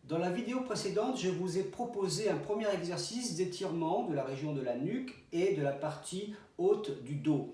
Dans la vidéo précédente, je vous ai proposé un premier exercice d'étirement de la région de la nuque et de la partie haute du dos.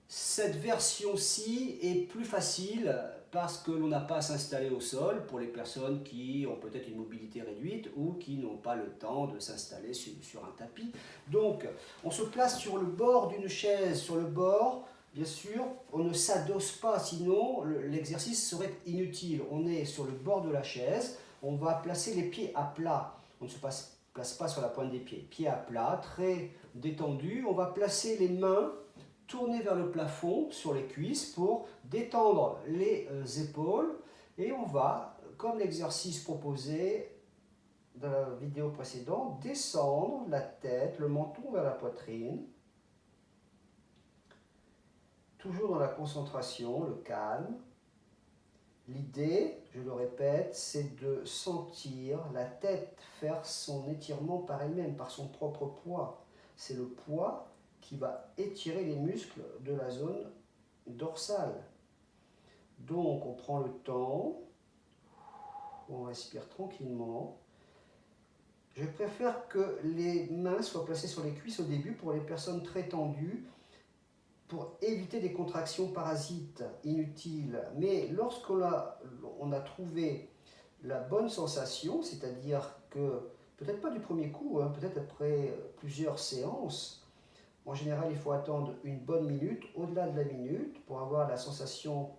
Cette version-ci est plus facile parce que l'on n'a pas à s'installer au sol pour les personnes qui ont peut-être une mobilité réduite ou qui n'ont pas le temps de s'installer sur un tapis. Donc, on se place sur le bord d'une chaise, sur le bord. Bien sûr, on ne s'adosse pas, sinon l'exercice serait inutile. On est sur le bord de la chaise, on va placer les pieds à plat. On ne se place pas sur la pointe des pieds. Pieds à plat, très détendu. On va placer les mains tournées vers le plafond sur les cuisses pour détendre les épaules. Et on va, comme l'exercice proposé dans la vidéo précédente, descendre la tête, le menton vers la poitrine. Toujours dans la concentration, le calme. L'idée, je le répète, c'est de sentir la tête faire son étirement par elle-même, par son propre poids. C'est le poids qui va étirer les muscles de la zone dorsale. Donc, on prend le temps, on respire tranquillement. Je préfère que les mains soient placées sur les cuisses au début pour les personnes très tendues, pour éviter des contractions parasites inutiles. Mais lorsqu'on a trouvé la bonne sensation, c'est-à-dire que, peut-être pas du premier coup, peut-être après plusieurs séances, en général il faut attendre une bonne minute, au-delà de la minute, pour avoir la sensation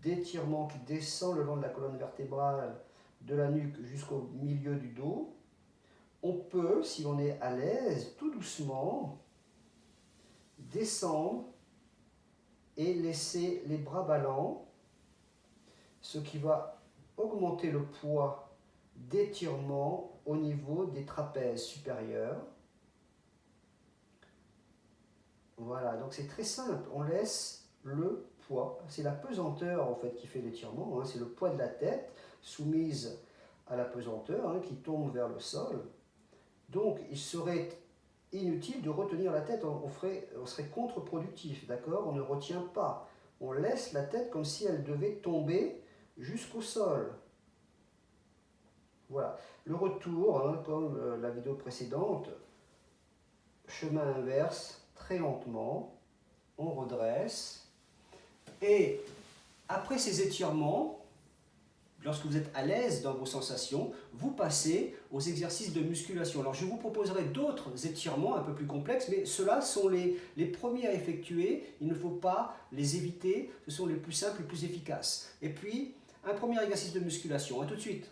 d'étirement qui descend le long de la colonne vertébrale, de la nuque jusqu'au milieu du dos. On peut, si on est à l'aise, tout doucement, descendre et laisser les bras ballants, ce qui va augmenter le poids d'étirement au niveau des trapèzes supérieurs. Voilà, donc c'est très simple, on laisse le poids, c'est la pesanteur en fait qui fait l'étirement, c'est le poids de la tête soumise à la pesanteur qui tombe vers le sol. Donc il serait inutile de retenir la tête, on serait contre-productif, d'accord? On ne retient pas, on laisse la tête comme si elle devait tomber jusqu'au sol. Voilà, le retour, comme la vidéo précédente, chemin inverse, très lentement, on redresse. Et après ces étirements, lorsque vous êtes à l'aise dans vos sensations, vous passez aux exercices de musculation. Alors je vous proposerai d'autres étirements un peu plus complexes, mais ceux-là sont les premiers à effectuer. Il ne faut pas les éviter, ce sont les plus simples, les plus efficaces. Et puis, un premier exercice de musculation. À tout de suite.